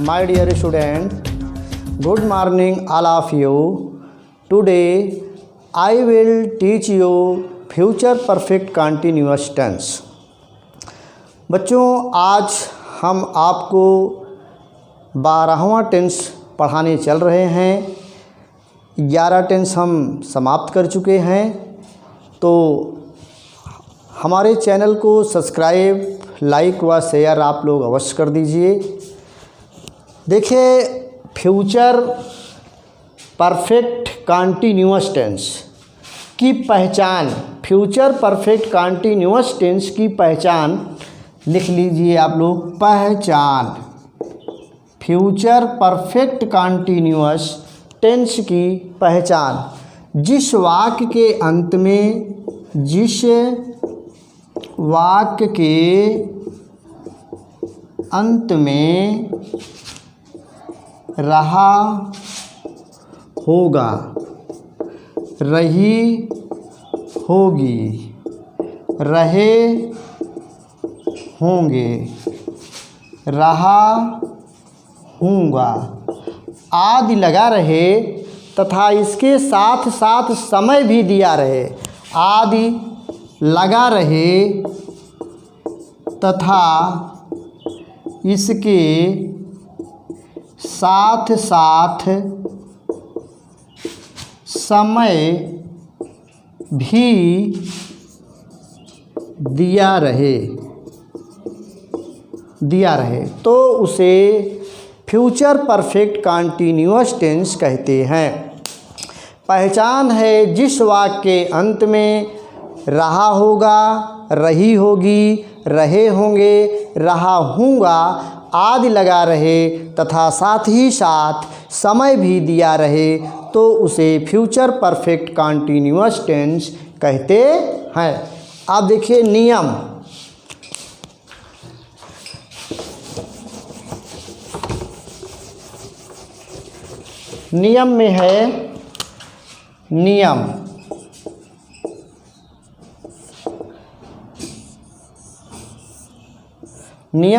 My dear student, good morning all of you. Today I will teach you future perfect continuous tense. बच्चों, आज हम आपको 12वां tense पढ़ाने चल रहे हैं। 11 टेंस हम समाप्त कर चुके हैं। तो हमारे चैनल को सब्सक्राइब, लाइक व शेयर आप लोग अवश्य कर दीजिए। देखिए, फ्यूचर परफेक्ट कंटिन्यूअस टेंस की पहचान, फ्यूचर परफेक्ट कंटिन्यूअस टेंस की पहचान लिख लीजिए आप लोग। पहचान फ्यूचर परफेक्ट कंटिन्यूअस टेंस की पहचान, जिस वाक्य के अंत में, जिस वाक्य के अंत में रहा होगा, रही होगी, रहे होंगे, रहा हूँगा आदि लगा रहे तथा इसके साथ साथ समय भी दिया रहे। आदि लगा रहे तथा इसके साथ साथ समय भी दिया रहे तो उसे फ्यूचर परफेक्ट कंटिन्यूअस टेंस कहते हैं। पहचान है जिस वाक्य के अंत में रहा होगा, रही होगी, रहे होंगे, रहा हूँगा आदि लगा रहे तथा साथ ही साथ समय भी दिया रहे तो उसे फ्यूचर परफेक्ट कंटिन्यूअस टेंस कहते हैं। आप देखिए नियम। नियम में है, नियम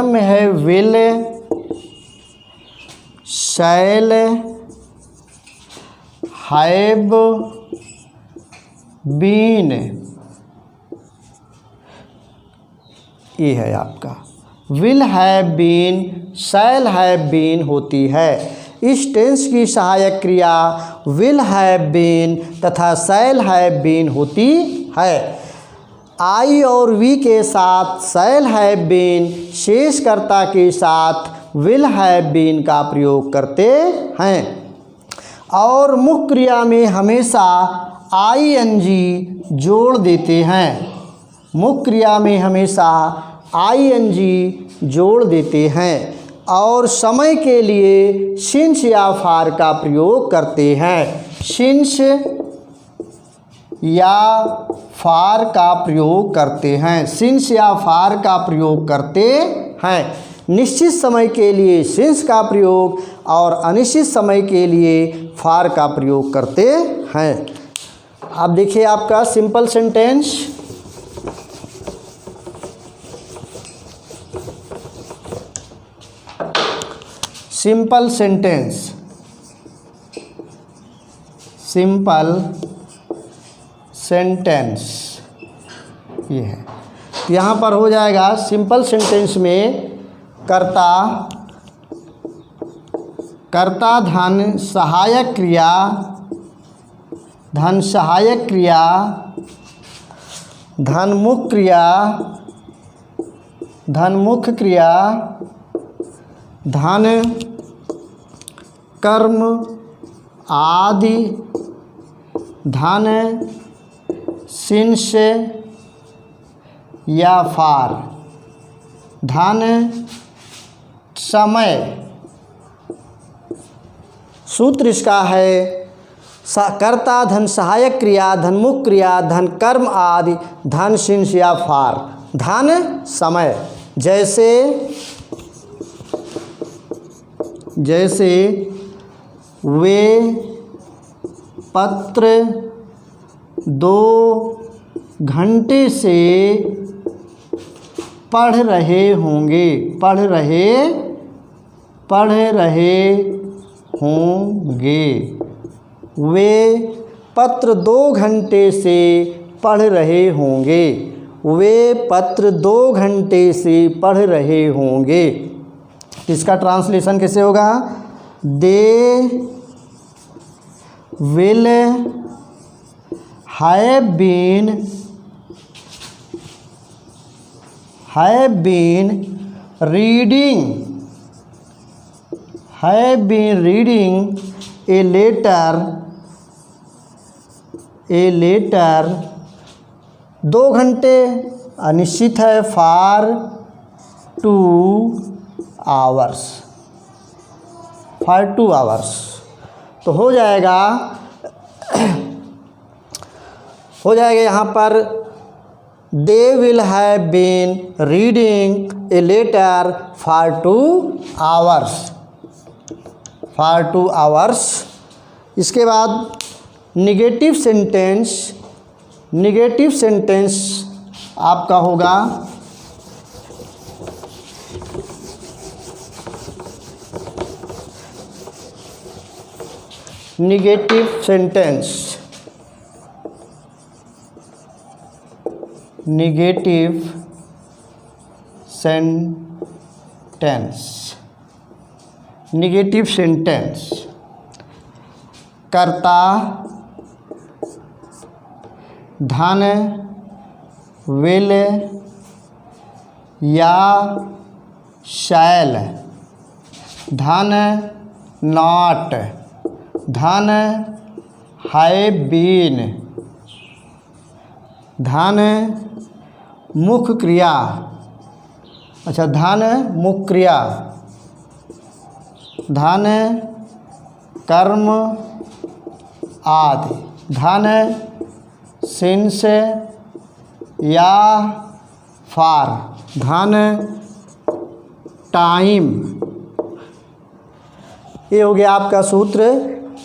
में है विल, शैल, हैव बीन। ये है आपका will have been, shall have been होती है। इस टेंस की सहायक क्रिया विल हैव बीन तथा शैल हैव बीन होती है। आई और वी के साथ शैल हैव बीन, शेष कर्ता के साथ विल हैव बीन का प्रयोग करते हैं। और मुख्य क्रिया में हमेशा ING जोड़ देते हैं। मुख्य क्रिया में हमेशा ING जोड़ देते हैं और समय के लिए सिंस या फार का प्रयोग करते हैं। सिंस या फार का प्रयोग करते हैं। सिंस या फार का प्रयोग करते हैं। निश्चित समय के लिए सिंस का प्रयोग और अनिश्चित समय के लिए फार का प्रयोग करते हैं। अब देखिए आपका simple sentence. Simple sentence, simple sentence ये है। यहाँ पर हो जाएगा सिंपल सेंटेंस में कर्ता, धन सहायक क्रिया, धन सहायक क्रिया, धन मुख्य क्रिया, धन मुख्य क्रिया, धन कर्म आदि, धन सिंस या फार, धन समय। सूत्र इसका है कर्ता, धन सहायक क्रिया, धन मुख्य क्रिया, धन कर्म आदि, धन सिंस या फार, धन समय। जैसे वे पत्र 2 घंटे से पढ़ रहे पढ़ रहे होंगे। वे पत्र 2 घंटे से पढ़ रहे होंगे। वे पत्र 2 घंटे से पढ़ रहे होंगे। इसका ट्रांसलेशन कैसे होगा? They will have been reading a letter 2 घंटे अनिश्चित है, फॉर 2 आवर्स, तो हो जाएगा यहाँ पर they will have been reading a letter for 2 hours. इसके बाद निगेटिव सेंटेंस आपका होगा निगेटिव सेंटेंस कर्ता धन विल या शैल, धन नॉट, धन हैव बीन, धन मुख्य क्रिया, धन मुख्य क्रिया, धन कर्म आदि, धन सिंस या फार, धन टाइम। ये हो गया आपका सूत्र।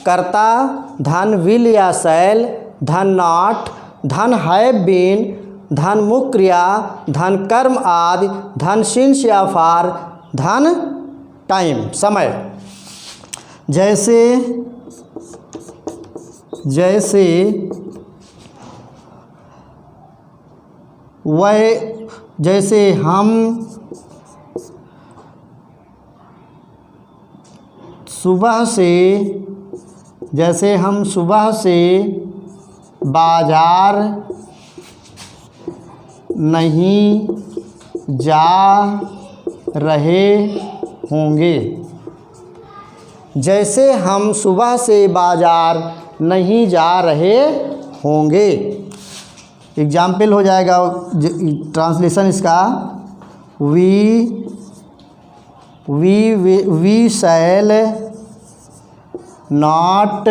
कर्ता धन विल या शैल, धन नॉट, धन हैव बीन, धन मुख्य क्रिया, धन कर्म आदि, धन सिंस या फार, धन टाइम समय। जैसे हम सुबह से बाजार नहीं जा रहे होंगे। जैसे हम सुबह से बाजार नहीं जा रहे होंगे। एग्जाम्पल हो जाएगा ट्रांसलेशन इसका, we shall not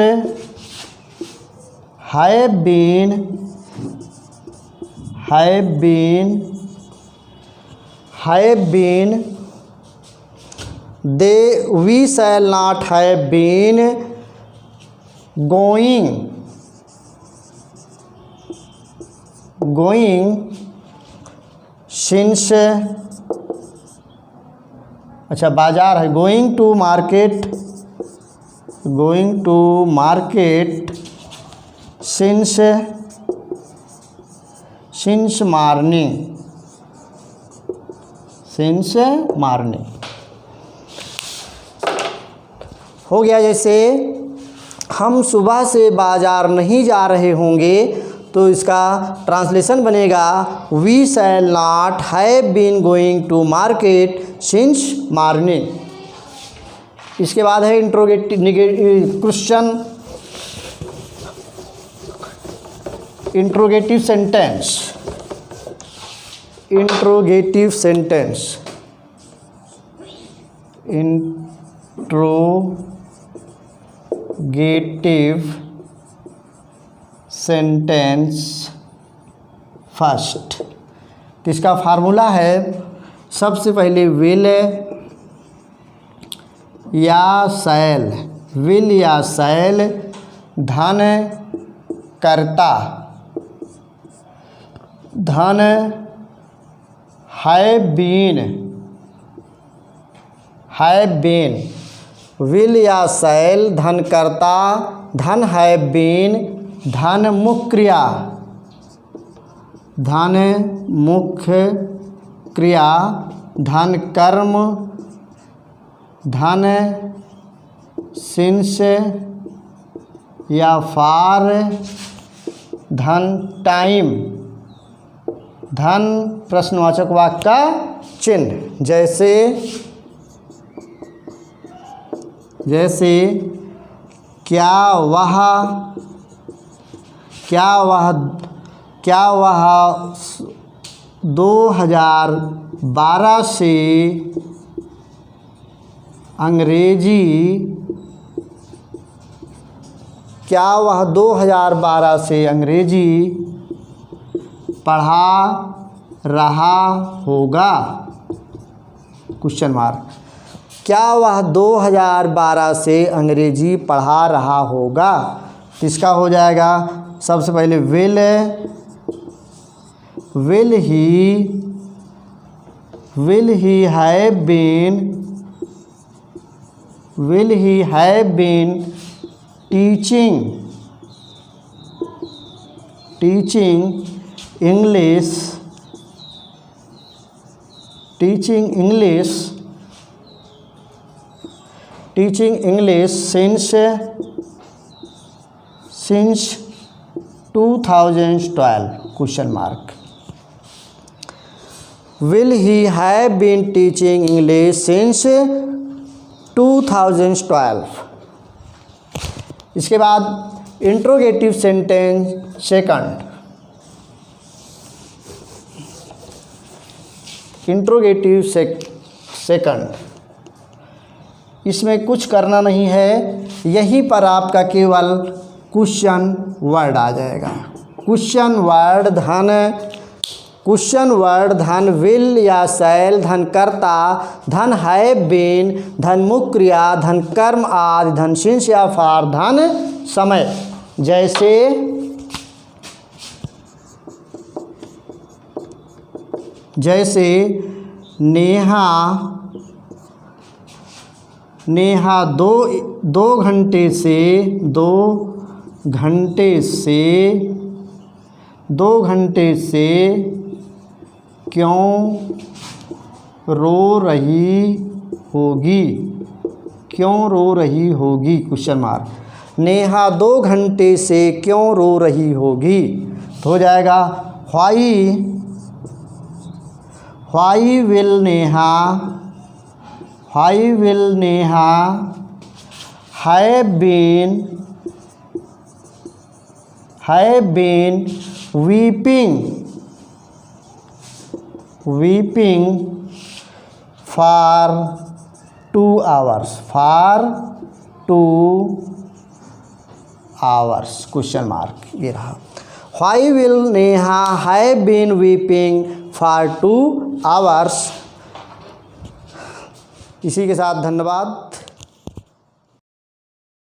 have been we shall not have been going since बाजार है, going to market since morning हो गया। जैसे हम सुबह से बाजार नहीं जा रहे होंगे, तो इसका ट्रांसलेशन बनेगा we shall not have been going to market since morning. इसके बाद है इंट्रोगेटिव सेंटेंस फर्स्ट। तो इसका फार्मूला है, सबसे पहले विल या शैल, धन कर्ता, धन हैव हैव बीन, विल या शैल धन कर्ता, धन हैव बीन धन मुख्य क्रिया, धन मुख्य क्रिया, धन कर्म, धन सिंस या फार, धन टाइम, धन प्रश्नवाचक वाक्य का चिन्ह। जैसे क्या वह 2012 से अंग्रेजी, क्या वह 2012 से अंग्रेजी पढ़ा रहा होगा? Question mark. क्या वह 2012 से अंग्रेजी पढ़ा रहा होगा? इसका हो जाएगा सबसे पहले will he have been teaching English since 2012? Question mark. Will he have been teaching English since 2012? इसके बाद interrogative sentence second. Interrogative second, इसमें कुछ करना नहीं है, यहीं पर आपका केवल क्वेश्चन वर्ड आ जाएगा। क्वेश्चन वर्ड धन विल या शैल धन कर्ता, धन हैव बीन धन मुख्य क्रिया, धन कर्म आदि, धन सिंस या फार, धन समय। जैसे नेहा 2 घंटे से क्यों रो रही होगी? Question mark. नेहा 2 घंटे से क्यों रो रही होगी? तो हो जाएगा Why will Neha have been weeping for 2 hours? Question mark ये रहा। Why will Neha have been weeping for 2 hours? इसी के साथ धन्यवाद।